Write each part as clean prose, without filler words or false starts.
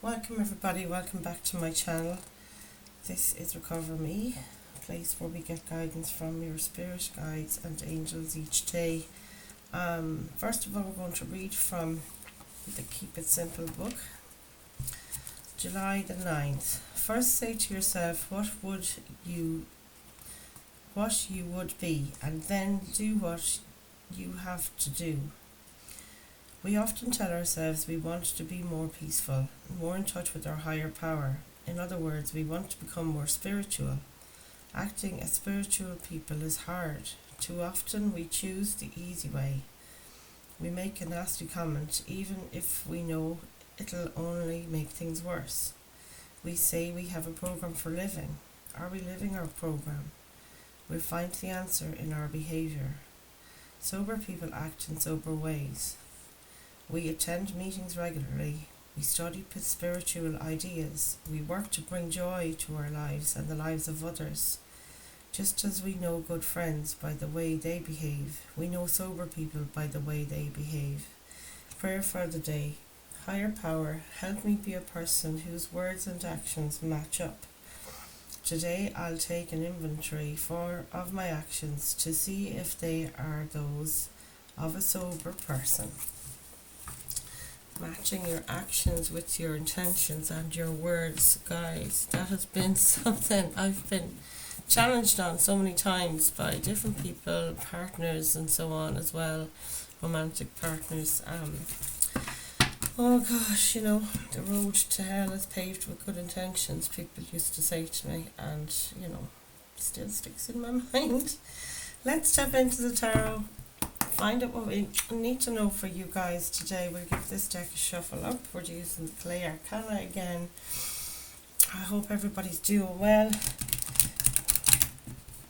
Welcome everybody, welcome back to my channel. This is Recover Me, a place where we get guidance from your spirit guides and angels each day. First of all, we're going to read from the Keep It Simple book, July the 9th. First say to yourself what you would be, and then do what you have to do. We often tell ourselves we want to be more peaceful, more in touch with our higher power. In other words, we want to become more spiritual. Acting as spiritual people is hard. Too often we choose the easy way. We make a nasty comment even if we know it'll only make things worse. We say we have a program for living. Are we living our program? We'll find the answer in our behaviour. Sober people act in sober ways. We attend meetings regularly. We study spiritual ideas. We work to bring joy to our lives and the lives of others. Just as we know good friends by the way they behave, we know sober people by the way they behave. Prayer for the day. Higher power, help me be a person whose words and actions match up. Today I'll take an inventory of my actions to see if they are those of a sober person. Matching your actions with your intentions and your words, guys. That has been something I've been challenged on so many times by different people, partners and so on as well, romantic partners. Oh gosh, the road to hell is paved with good intentions, people used to say to me, and still sticks in my mind. Let's step into the tarot. Find out what we need to know for you guys today. We'll give this deck a shuffle up. We're using the Clay Arcana again. I hope everybody's doing well.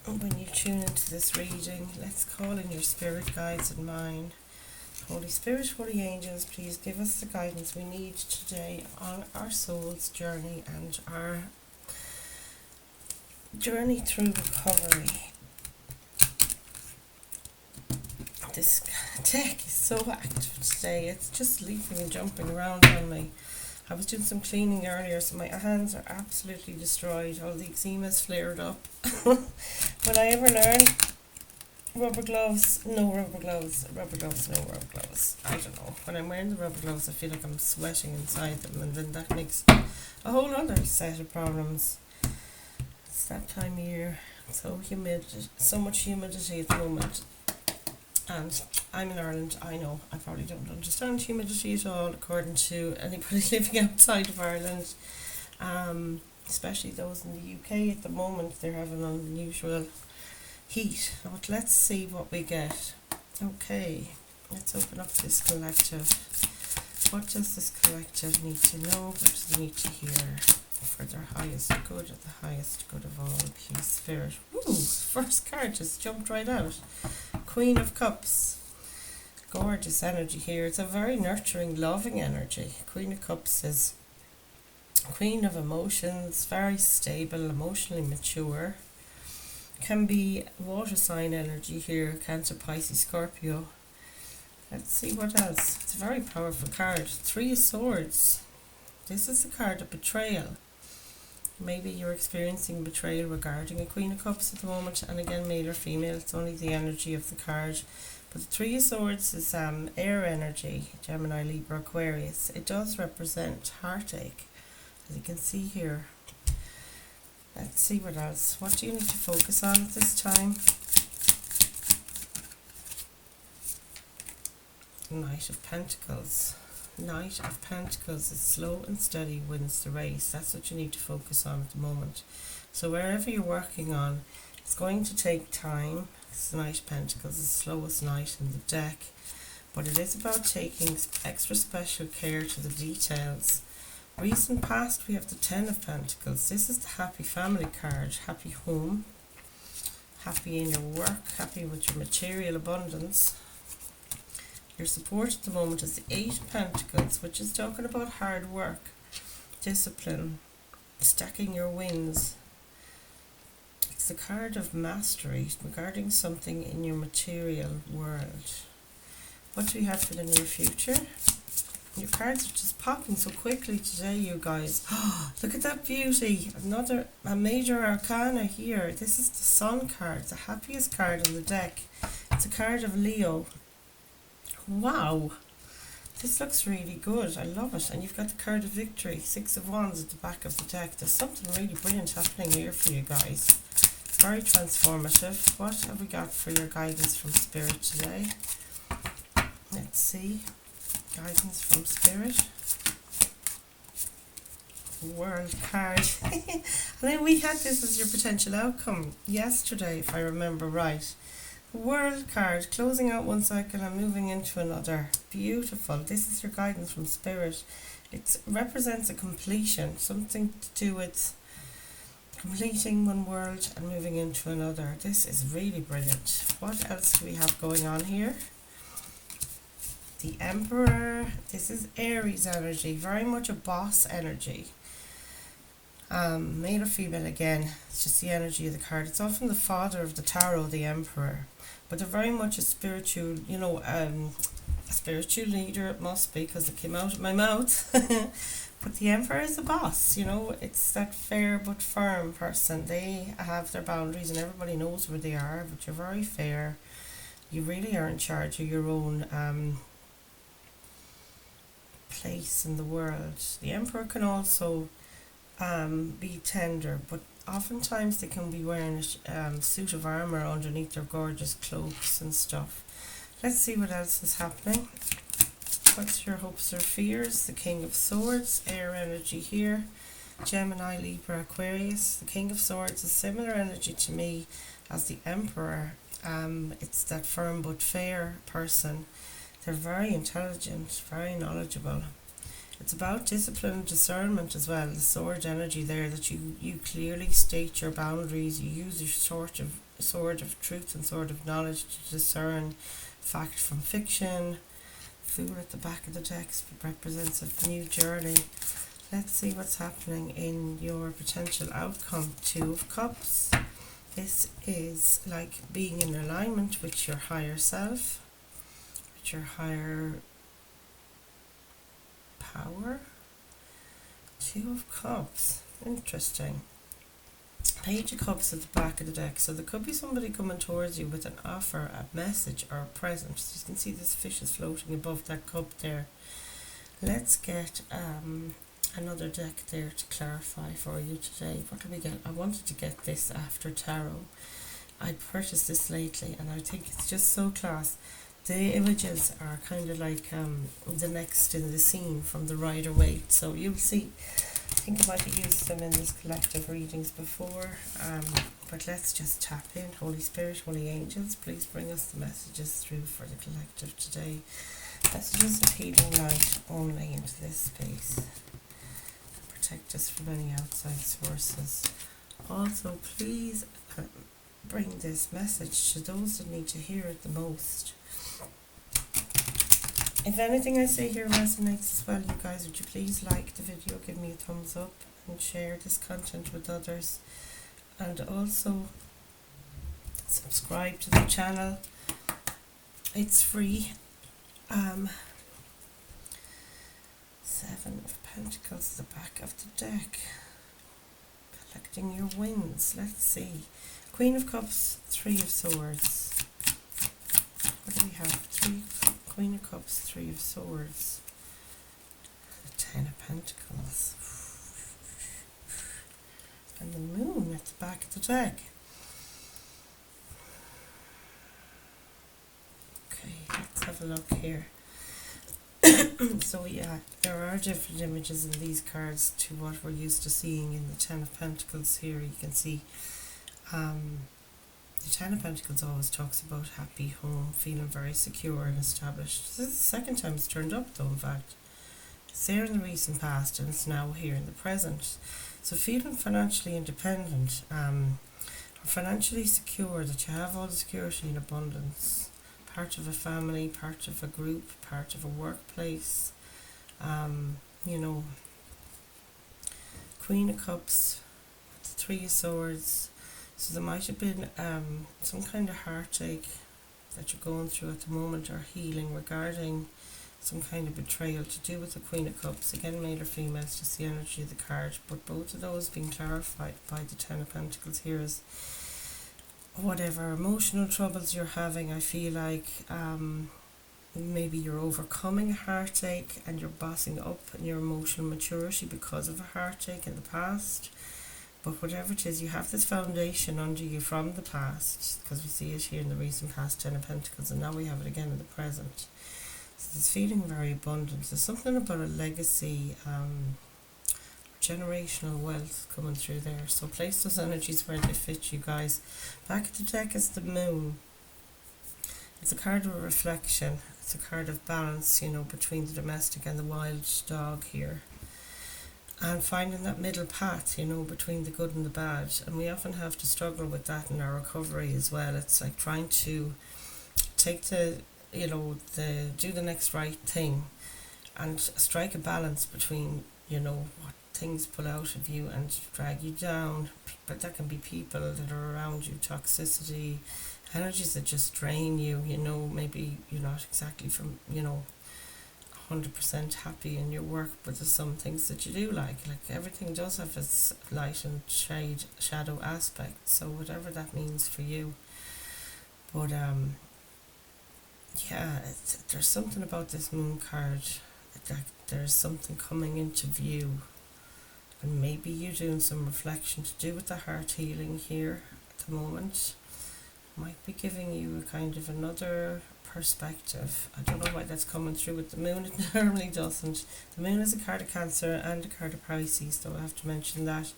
When you tune into this reading, let's call in your spirit guides and mine. Holy Spirit, Holy Angels, please give us the guidance we need today on our soul's journey and our journey through recovery. This deck is so active today, it's just leaping and jumping around on me. I was doing some cleaning earlier, so my hands are absolutely destroyed. All the eczema's flared up. Will I ever learn? Rubber gloves, no rubber gloves. Rubber gloves, no rubber gloves. I don't know. When I'm wearing the rubber gloves, I feel like I'm sweating inside them, and then that makes a whole other set of problems. It's that time of year. So much humidity at the moment. And I'm in Ireland, I know, I probably don't understand humidity at all, according to anybody living outside of Ireland. Especially those in the UK at the moment, they're having unusual heat. But let's see what we get. Okay, let's open up this collective. What does this collective need to know? What does they need to hear for their highest good, or the highest good of all? Please, Spirit. Ooh, first card just jumped right out. Queen of Cups. Gorgeous energy here. It's a very nurturing, loving energy. Queen of Cups is Queen of Emotions, very stable, emotionally mature. Can be water sign energy here, Cancer, Pisces, Scorpio. Let's see what else. It's a very powerful card. Three of Swords. This is the card of betrayal. Maybe you're experiencing betrayal regarding a Queen of Cups at the moment, and again, male or female, it's only the energy of the card. But the Three of Swords is air energy, Gemini, Libra, Aquarius. It does represent heartache, as you can see here. Let's see what else. What do you need to focus on at this time? Knight of Pentacles. Knight of Pentacles is slow and steady wins the race. That's what you need to focus on at the moment. So wherever you're working on, it's going to take time. This Knight of Pentacles is the slowest knight in the deck, but it is about taking extra special care to the details. Recent past, we have the Ten of Pentacles. This is the happy family card. Happy home, happy in your work, happy with your material abundance. Your support at the moment is the Eight of Pentacles, which is talking about hard work, discipline, stacking your wins. It's the card of mastery regarding something in your material world. What do we have for the near future? Your cards are just popping so quickly today, you guys. Look at that beauty. A major arcana here. This is the Sun card, the happiest card in the deck. It's a card of Leo. Wow. This looks really good. I love it. And you've got the card of victory, Six of Wands at the back of the deck. There's something really brilliant happening here for you guys. Very transformative. What have we got for your guidance from Spirit today? Let's see. Guidance from Spirit. World card. And then we had this as your potential outcome yesterday, if I remember right. World card, closing out one cycle and moving into another. Beautiful. This is your guidance from Spirit. It represents a completion, something to do with completing one world and moving into another. This is really brilliant. What else do we have going on here? The Emperor. This is Aries energy, very much a boss energy. Male or female again, it's just the energy of the card. It's often the father of the tarot, the Emperor, but they're very much a spiritual, a spiritual leader. It must be, because it came out of my mouth. But the Emperor is a boss, it's that fair but firm person. They have their boundaries and everybody knows where they are, but you're very fair. You really are in charge of your own place in the world. The Emperor can also be tender, but oftentimes they can be wearing a suit of armour underneath their gorgeous cloaks and stuff. Let's see what else is happening. What's your hopes or fears? The King of Swords, air energy here. Gemini, Libra, Aquarius. The King of Swords is similar energy to me as the Emperor. It's that firm but fair person. They're very intelligent, very knowledgeable. It's about discipline and discernment as well. The sword energy there, that you clearly state your boundaries. You use your sword of truth and sword of knowledge to discern fact from fiction. Fool at the back of the text represents a new journey. Let's see what's happening in your potential outcome. Two of Cups. This is like being in alignment with your higher self, with your higher power. Two of Cups. Interesting. Page of Cups at the back of the deck. So there could be somebody coming towards you with an offer, a message, or a present. So you can see this fish is floating above that cup there. Let's get another deck there to clarify for you today. What do we get? I wanted to get this after tarot. I purchased this lately and I think it's just so class. The images are kind of like the next in the scene from the Rider-Waite. So you'll see. I think I might have used them in these collective readings before, but let's just tap in. Holy Spirit, Holy Angels, please bring us the messages through for the collective today. Messages of healing light only into this space. Protect us from any outside sources. Also, please bring this message to those that need to hear it the most. If anything I say here resonates as well, you guys, would you please like the video, give me a thumbs up, and share this content with others, and also subscribe to the channel. It's free. Seven of Pentacles, the back of the deck. Collecting your wins. Let's see. Queen of Cups, Three of Swords. What do we have? Queen of Cups, Three of Swords. The Ten of Pentacles. And the Moon at the back of the deck. Okay, let's have a look here. So yeah, there are different images in these cards to what we're used to seeing in the Ten of Pentacles here. You can see the Ten of Pentacles always talks about happy home, feeling very secure and established. This is the second time it's turned up though, in fact. It's there in the recent past and it's now here in the present. So feeling financially independent, or financially secure, that you have all the security and abundance. Part of a family, part of a group, part of a workplace. Queen of Cups, Three of Swords. So there might have been some kind of heartache that you're going through at the moment, or healing regarding some kind of betrayal to do with the Queen of Cups. Again, male or female, it's just the energy of the card. But both of those being clarified by the Ten of Pentacles here is whatever emotional troubles you're having. I feel like maybe you're overcoming a heartache and you're bossing up in your emotional maturity because of a heartache in the past. But whatever it is, you have this foundation under you from the past, because we see it here in the recent past, Ten of Pentacles, and now we have it again in the present. So it's feeling very abundant. There's something about a legacy, generational wealth coming through there. So place those energies where they fit, you guys. Back at the deck is the Moon. It's a card of reflection. It's a card of balance, you know, between the domestic and the wild dog here. And finding that middle path, you know, between the good and the bad. And we often have to struggle with that in our recovery as well. It's like trying to take the, you know, do the next right thing and strike a balance between, you know, what things pull out of you and drag you down. But that can be people that are around you, toxicity, energies that just drain you, you know, maybe you're not exactly from, you know, 100% happy in your work, but there's some things that you do like everything does have its light and shadow aspect, so whatever that means for you. But yeah, there's something about this Moon card that there's something coming into view, and maybe you're doing some reflection to do with the heart healing here at the moment. Might be giving you a kind of another perspective. I don't know why that's coming through with the Moon. It normally doesn't. The Moon is a card of Cancer and a card of Pisces, so I have to mention that.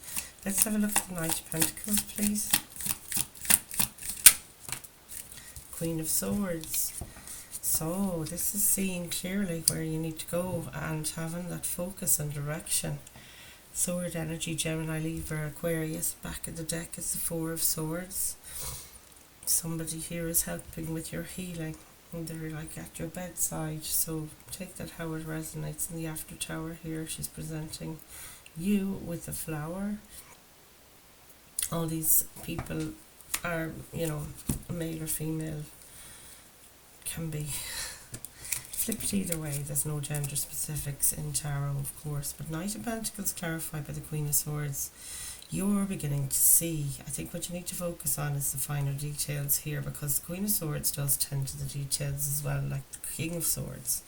Let's have a look at the Knight of Pentacles, please. Queen of Swords. So this is seeing clearly where you need to go and having that focus and direction. Sword energy, Gemini, Libra, Aquarius. Back of the deck is the Four of Swords. Somebody here is helping with your healing, and they're like at your bedside, so take that how it resonates. In the After Tower here, she's presenting you with a flower. All these people are, you know, male or female, can be flipped either way. There's no gender specifics in tarot, of course. But Knight of Pentacles clarified by the Queen of Swords. You're beginning to see. I think what you need to focus on is the finer details here, because the Queen of Swords does tend to the details as well, like the King of Swords.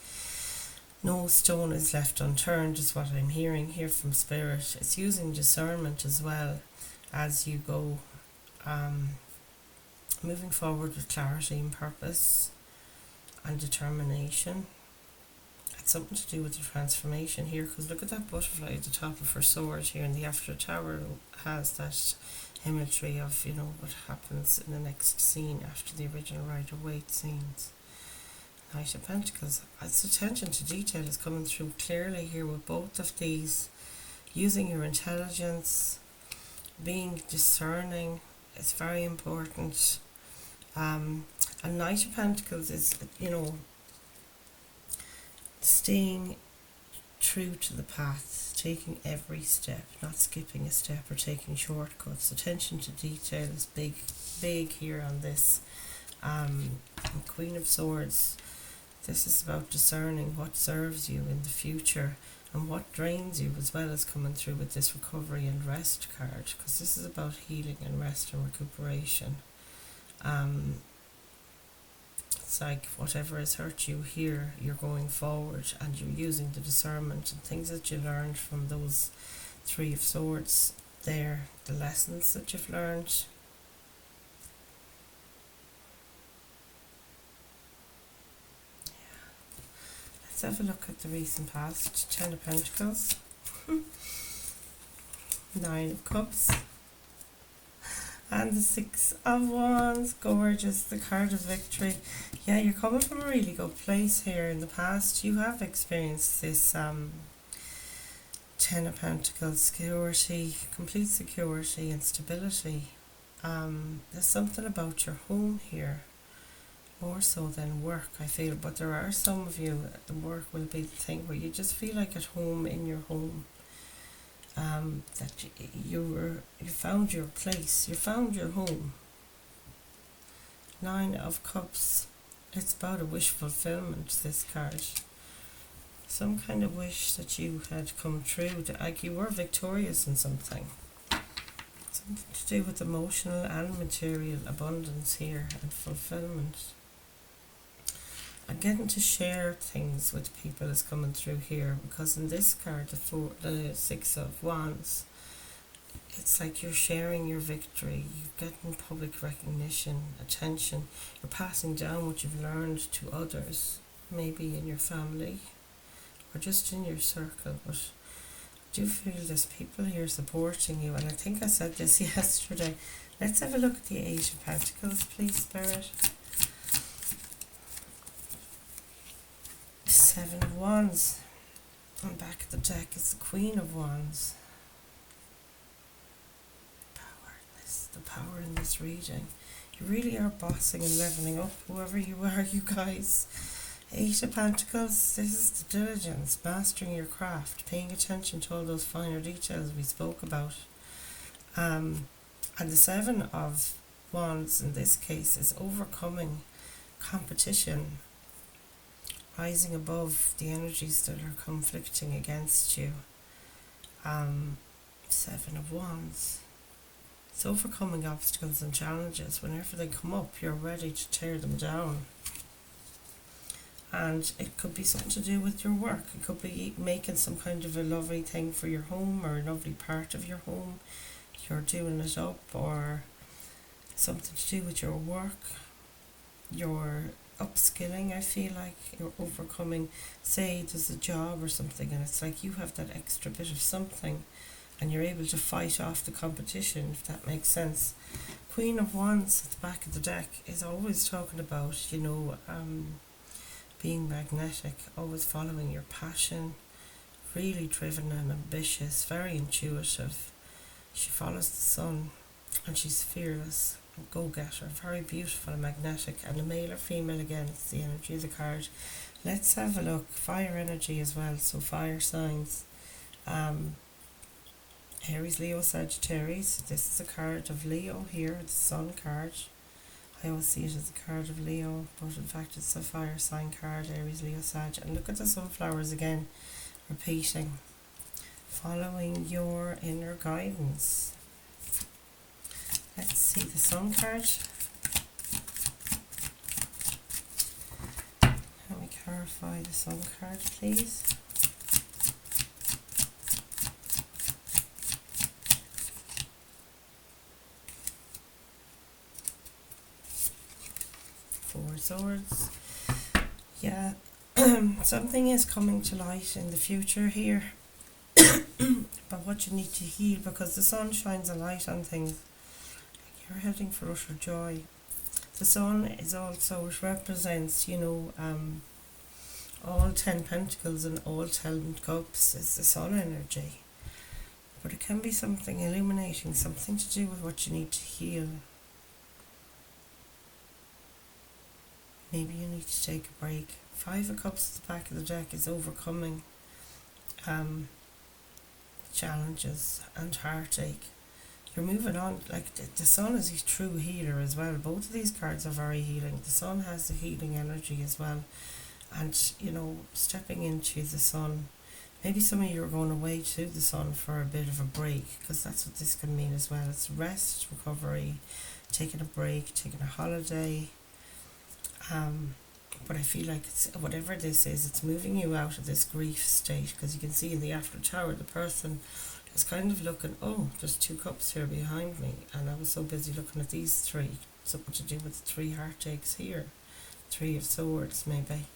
No stone is left unturned is what I'm hearing here from Spirit. It's using discernment as well as you go, moving forward with clarity and purpose and determination. It's something to do with the transformation here, because look at that butterfly at the top of her sword here, and the After Tower has that imagery of, you know, what happens in the next scene after the original Rider-Waite scenes. Knight of Pentacles. Its attention to detail is coming through clearly here with both of these. Using your intelligence, being discerning, it's very important. And Knight of Pentacles is, you know, staying true to the path, taking every step, not skipping a step or taking shortcuts. Attention to detail is big here on this. Queen of Swords, this is about discerning what serves you in the future and what drains you, as well as coming through with this recovery and rest card, because this is about healing and rest and recuperation. It's like whatever has hurt you here, you're going forward and you're using the discernment and things that you learned from those Three of Swords there, the lessons that you've learned. Let's have a look at the recent past. Ten of Pentacles, Nine of Cups, and the Six of Wands. Gorgeous, the card of victory. Yeah, you're coming from a really good place here. In the past you have experienced this Ten of Pentacles, security, complete security and stability. There's something about your home here, more so than work, I feel. But there are some of you, the work will be the thing where you just feel like at home in your home. That you found your place, you found your home. Nine of Cups, it's about a wish fulfillment, this card. some kind of wish that you had come true, like you were victorious in something. Something to do with emotional and material abundance here and fulfillment. And getting to share things with people is coming through here, because in this card, the Six of Wands, it's like you're sharing your victory, you're getting public recognition, attention, you're passing down what you've learned to others, maybe in your family or just in your circle. But I do feel there's people here supporting you, and I think I said this yesterday. Let's have a look at the Eight of Pentacles, please, Spirit. Seven of Wands. And back at the deck is the Queen of Wands. The power in this reading. You really are bossing and leveling up, whoever you are, you guys. Eight of Pentacles, this is the diligence, mastering your craft, paying attention to all those finer details we spoke about. And the Seven of Wands in this case is overcoming competition, rising above the energies that are conflicting against you. Seven of Wands. It's overcoming obstacles and challenges. Whenever they come up, you're ready to tear them down. And it could be something to do with your work. It could be making some kind of a lovely thing for your home, or a lovely part of your home. You're doing it up, or something to do with your work. You're upskilling, I feel like. You're overcoming, say there's a job or something, and it's like you have that extra bit of something, and you're able to fight off the competition, if that makes sense. Queen of Wands at the back of the deck is always talking about, being magnetic, always following your passion, really driven and ambitious, very intuitive. She follows the sun, and she's fearless, a go-getter, very beautiful and magnetic. And a male or female, again, it's the energy of the card. Let's have a look. Fire energy as well, so fire signs. Aries, Leo, Sagittarius. This is a card of Leo here, the Sun card. I always see it as a card of Leo, but in fact it's a fire sign card, Aries, Leo, Sag. And look at the sunflowers again, repeating. Following your inner guidance. Let's see the Sun card. Can we clarify the Sun card, please? Four Swords. Yeah, something is coming to light in the future here about what you need to heal, because the sun shines a light on things. You're heading for utter joy. The sun is also, it represents, all 10 pentacles and all 10 cups is the sun energy. But it can be something illuminating, something to do with what you need to heal. Maybe you need to take a break. Five of Cups at the back of the deck is overcoming challenges and heartache. You're moving on. Like the sun is a true healer as well. Both of these cards are very healing. The sun has the healing energy as well. And, stepping into the sun. Maybe some of you are going away to the sun for a bit of a break, because that's what this can mean as well. It's rest, recovery, taking a break, taking a holiday. But I feel like it's, whatever this is, it's moving you out of this grief state, because you can see in the after tower the person is kind of looking, oh, there's 2 cups here behind me, and I was so busy looking at these 3, something to do with 3 heartaches here, 3 of Swords maybe.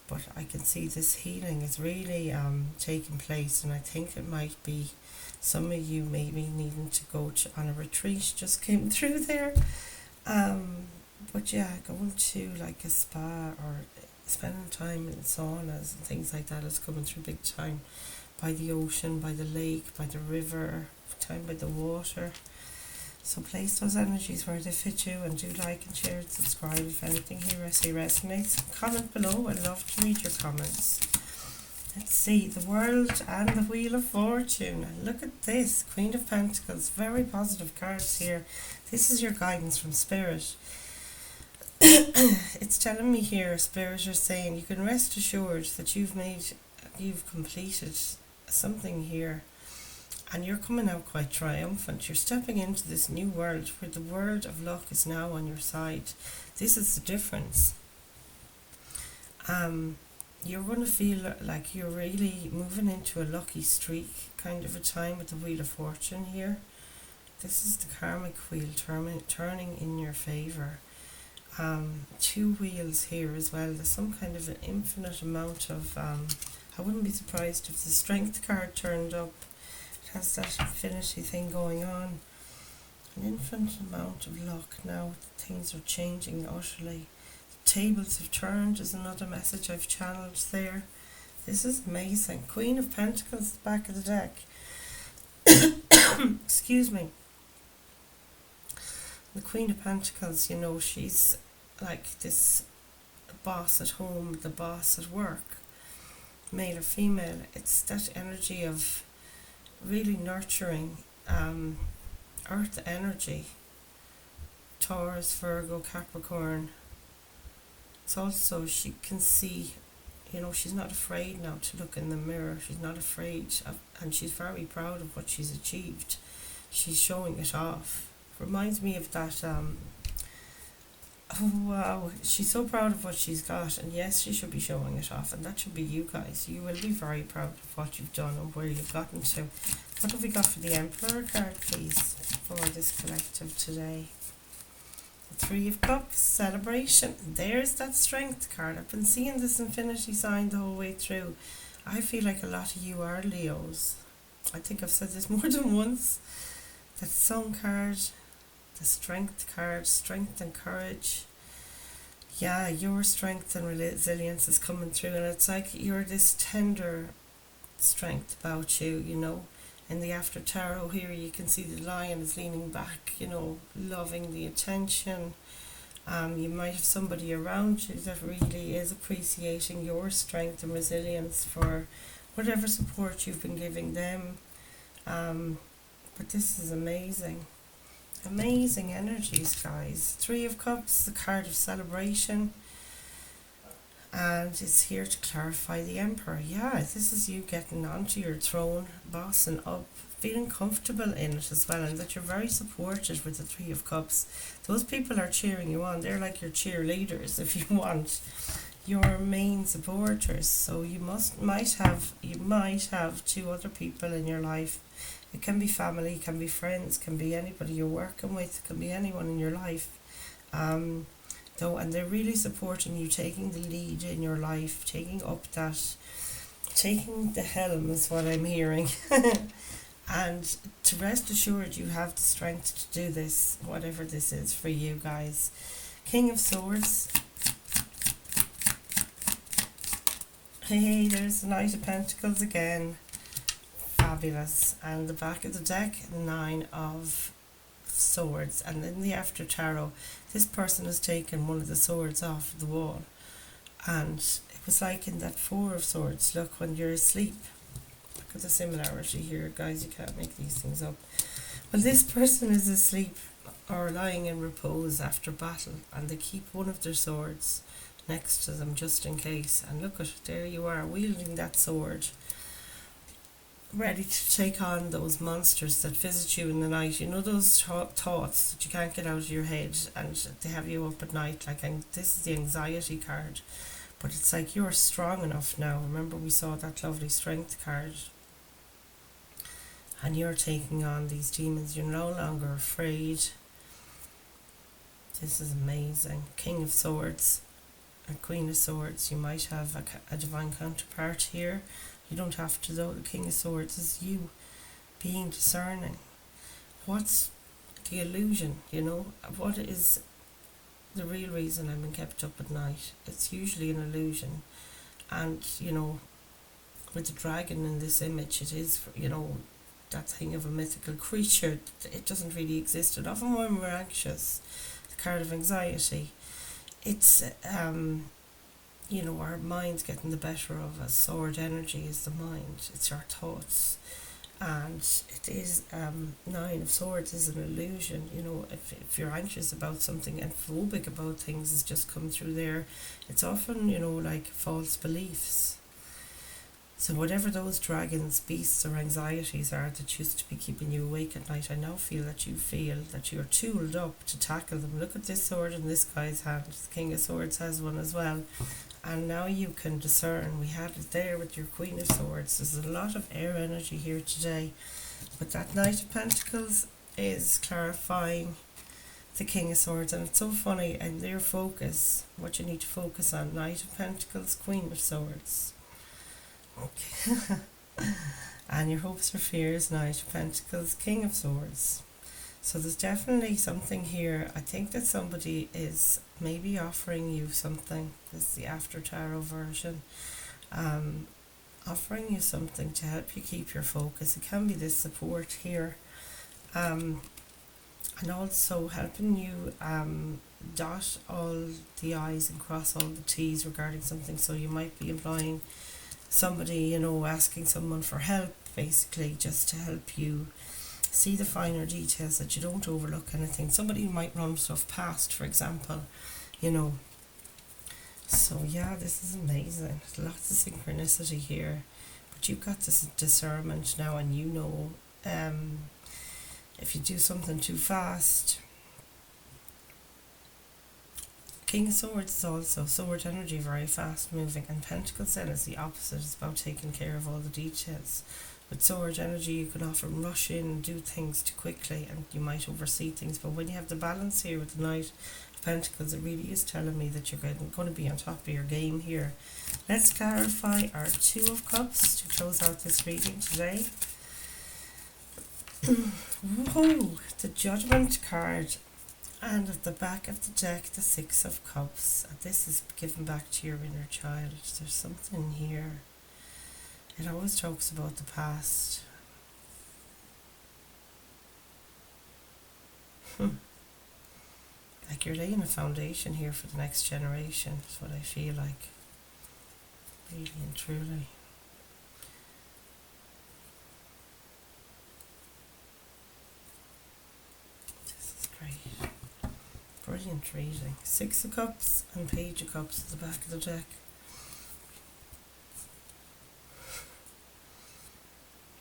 But I can see this healing is really taking place, and I think it might be some of you maybe needing to go on a retreat, just came through there. But yeah, going to like a spa or spending time in saunas and things like that is coming through big time. By the ocean, by the lake, by the river, time by the water. So place those energies where they fit you, and do like and share and subscribe if anything here I say resonates. Comment below, I'd love to read your comments. Let's see, the World and the Wheel of Fortune. Look at this, Queen of Pentacles, very positive cards here. This is your guidance from Spirit. It's telling me here, Spirit are saying you can rest assured that you've made you've completed something here, and you're coming out quite triumphant. You're stepping into this new world where the world of luck is now on your side. This is the difference. You're going to feel like you're really moving into a lucky streak kind of a time with the Wheel of Fortune here. This is the karmic wheel turning in your favour. Two wheels here as well. There's some kind of an infinite amount of, I wouldn't be surprised if the strength card turned up. It has that infinity thing going on. An infinite amount of luck now. Things are changing utterly. The tables have turned is another message I've channeled there. This is amazing. Queen of Pentacles, the back of the deck. Excuse me. The Queen of Pentacles, you know, she's like this boss at home, the boss at work, male or female. It's that energy of really nurturing, earth energy, Taurus, Virgo, Capricorn. It's also, she can see, you know, she's not afraid now to look in the mirror. She's not afraid of, and she's very proud of what she's achieved. She's showing it off. Reminds me of that, oh wow, she's so proud of what she's got, and yes, she should be showing it off, and that should be you guys. You will be very proud of what you've done and where you've gotten to. What have we got for the Emperor card, please, for this collective today? The Three of Cups, celebration. There's that strength card. I've been seeing this infinity sign the whole way through. I feel like a lot of you are Leos. I think I've said this more than once. That Sun card, the strength card, strength and courage. Yeah, your strength and resilience is coming through, and it's like you're this tender strength about you, you know. In the after tarot here, you can see the lion is leaning back, you know, loving the attention. You might have somebody around you that really is appreciating your strength and resilience for whatever support you've been giving them. But this is amazing. Amazing energies, guys. Three of Cups, the card of celebration. And it's here to clarify the Emperor. Yeah, this is you getting onto your throne, bossing up, feeling comfortable in it as well, and that you're very supported with the Three of Cups. Those people are cheering you on. They're like your cheerleaders, if you want, your main supporters. So you might have two other people in your life. It can be family, it can be friends, can be anybody you're working with, it can be anyone in your life. And they're really supporting you, taking the lead in your life, taking the helm is what I'm hearing. And to rest assured, you have the strength to do this, whatever this is for you guys. King of Swords. Hey, there's the Knight of Pentacles again. Fabulous. And the back of the deck, Nine of Swords. And in the after tarot, this person has taken one of the swords off the wall, and it was like in that Four of Swords, look, when you're asleep. Look at the similarity here, guys. You can't make these things up. Well, this person is asleep or lying in repose after battle, and they keep one of their swords next to them just in case. And look at, there you are, wielding that sword, ready to take on those monsters that visit you in the night. You know, those thoughts that you can't get out of your head, and they have you up at night. Like, and this is the anxiety card, but it's like you're strong enough now. Remember, we saw that lovely strength card, and you're taking on these demons. You're no longer afraid. This is amazing. King of Swords and Queen of Swords. You might have a divine counterpart here. You don't have to, though. The King of Swords is you being discerning. What's the illusion, you know? What is the real reason I've been kept up at night? It's usually an illusion. And, you know, with the dragon in this image, it is, you know, that thing of a mythical creature. It doesn't really exist. And often when we're anxious, the card of anxiety, it's you know, our mind's getting the better of us. Sword energy is the mind, it's our thoughts. And it is, Nine of Swords is an illusion. You know, if you're anxious about something and phobic about things, has just come through there. It's often, you know, like false beliefs. So whatever those dragons, beasts or anxieties are that used to be keeping you awake at night, I now feel that you're tooled up to tackle them. Look at this sword in this guy's hand. The King of Swords has one as well. And now you can discern. We had it there with your Queen of Swords. There's a lot of air energy here today. But that Knight of Pentacles is clarifying the King of Swords. And it's so funny, and their focus, what you need to focus on, Knight of Pentacles, Queen of Swords. Okay. And your hopes or fears, Knight of Pentacles, King of Swords. So there's definitely something here. I think that somebody is maybe offering you something. This is the After Tarot version. Offering you something to help you keep your focus. It can be this support here. And also helping you dot all the I's and cross all the T's regarding something. So you might be employing somebody, you know, asking someone for help, basically, just to help you see the finer details, that you don't overlook anything. Somebody might run stuff past, for example, you know. So yeah, this is amazing. There's lots of synchronicity here, but you've got this discernment now, and you know if you do something too fast. King of Swords is also sword energy, very fast moving, and Pentacles then is the opposite. It's about taking care of all the details. With sword energy, you can often rush in and do things too quickly, and you might oversee things. But when you have the balance here with the Knight of Pentacles, it really is telling me that you're going to be on top of your game here. Let's clarify our Two of Cups to close out this reading today. Whoa, the Judgment card. And at the back of the deck, the Six of Cups. And this is given back to your inner child. There's something here. It always talks about the past. Like you're laying a foundation here for the next generation, is what I feel like. Really and truly. This is great. Brilliant reading. Six of Cups and Page of Cups at the back of the deck.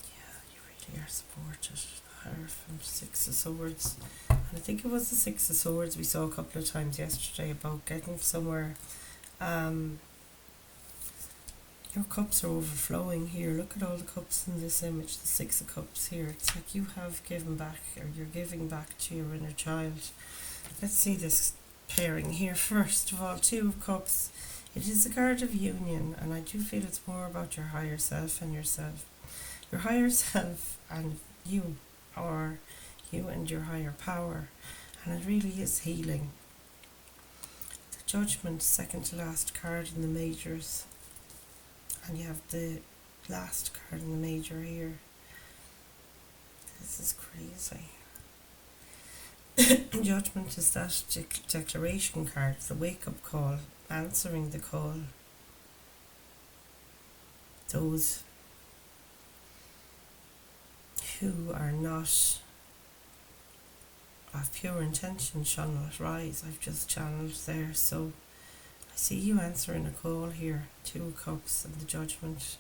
Yeah, you really are supported. Hierophant, Six of Swords. And I think it was the Six of Swords we saw a couple of times yesterday about getting somewhere. Your cups are overflowing here. Look at all the cups in this image. The Six of Cups here. It's like you have given back, or you're giving back to your inner child. Let's see this pairing here. First of all, Two of Cups. It is a card of union, and I do feel it's more about your higher self and yourself. Your higher self and you, or you and your higher power, and it really is healing. The Judgment, second to last card in the majors, and you have the last card in the major here. This is crazy. Judgment is that declaration card, the wake-up call, answering the call. Those who are not of pure intention shall not rise. I've just channeled there, so I see you answering a call here. Two of Cups and the Judgment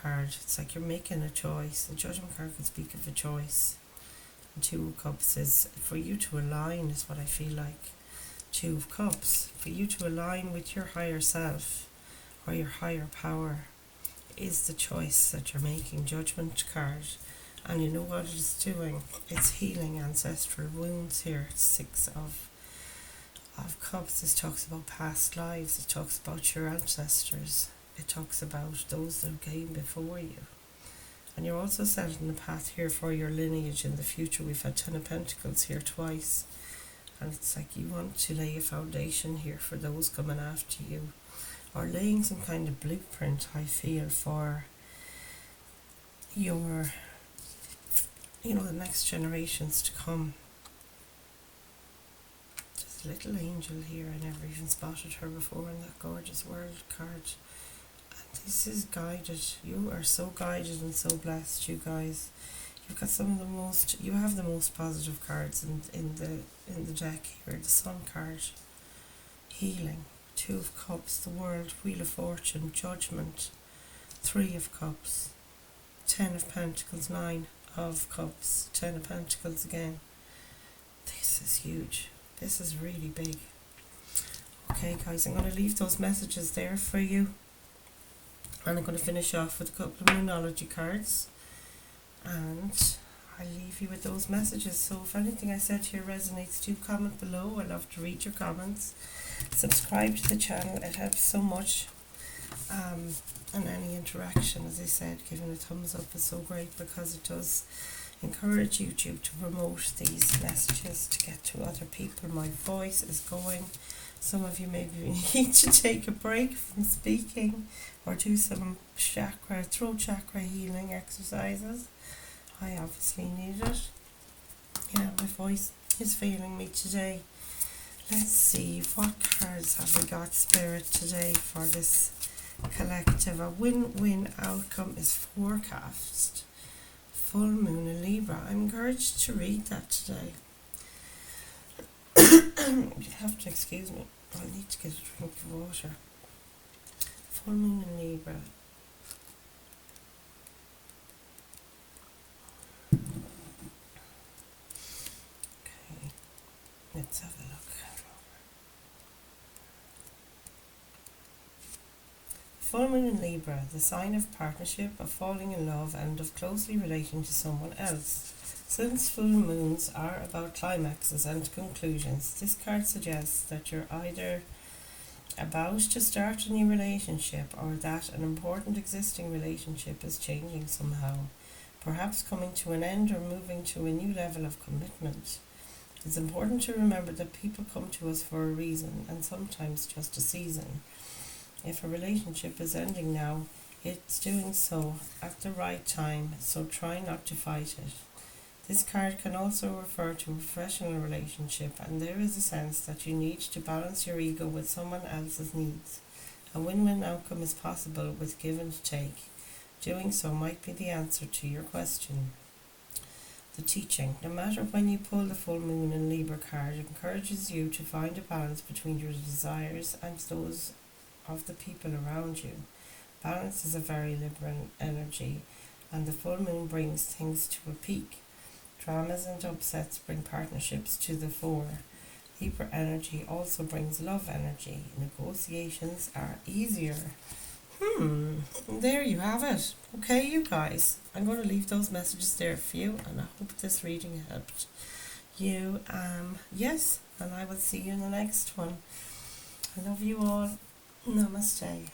card. It's like you're making a choice. The Judgment card can speak of a choice. Two of Cups is for you to align, is what I feel like. Two of Cups, for you to align with your higher self or your higher power is the choice that you're making. Judgment card, and you know what it's doing. It's healing ancestral wounds here. Six of Cups. This talks about past lives. It talks about your ancestors. It talks about those that came before you. And you're also setting the path here for your lineage in the future. We've had Ten of Pentacles here twice. And it's like you want to lay a foundation here for those coming after you. Or laying some kind of blueprint, I feel, for your, the next generations to come. Just a little angel here. I never even spotted her before in that gorgeous world card. This is guided. You are so guided and so blessed, you guys. You've got you have the most positive cards in the deck here. The Sun card, healing, Two of Cups, the World, Wheel of Fortune, Judgment, Three of Cups, Ten of Pentacles, Nine of Cups, Ten of Pentacles again. This is huge. This is really big. Okay, guys, I'm going to leave those messages there for you. And I'm going to finish off with a couple of numerology cards. And I'll leave you with those messages. So if anything I said here resonates, do comment below. I love to read your comments. Subscribe to the channel. It helps so much. And any interaction, as I said, giving a thumbs up is so great, because it does encourage YouTube to promote these messages to get to other people. My voice is going. Some of you maybe need to take a break from speaking or do some throat chakra healing exercises. I obviously need it. Yeah, my voice is failing me today. Let's see, what cards have we got, Spirit, today for this collective? A win-win outcome is forecast. Full moon in Libra. I'm encouraged to read that today. You have to excuse me. I need to get a drink of water. Full moon in Libra. Okay, let's have a look. Full moon in Libra, the sign of partnership, of falling in love, and of closely relating to someone else. Since full moons are about climaxes and conclusions, this card suggests that you're either about to start a new relationship, or that an important existing relationship is changing somehow, perhaps coming to an end or moving to a new level of commitment. It's important to remember that people come to us for a reason, and sometimes just a season. If a relationship is ending now, it's doing so at the right time, so try not to fight it. This card can also refer to a professional relationship, and there is a sense that you need to balance your ego with someone else's needs. A win-win outcome is possible with give and take. Doing so might be the answer to your question. The teaching. No matter when you pull the full moon in Libra card, it encourages you to find a balance between your desires and those of the people around you. Balance is a very Libra energy, and the full moon brings things to a peak. Dramas and upsets bring partnerships to the fore. Libra energy also brings love energy. Negotiations are easier. There you have it. Okay, you guys, I'm going to leave those messages there for you, and I hope this reading helped you. Yes, and I will see you in the next one. I love you all. Namaste.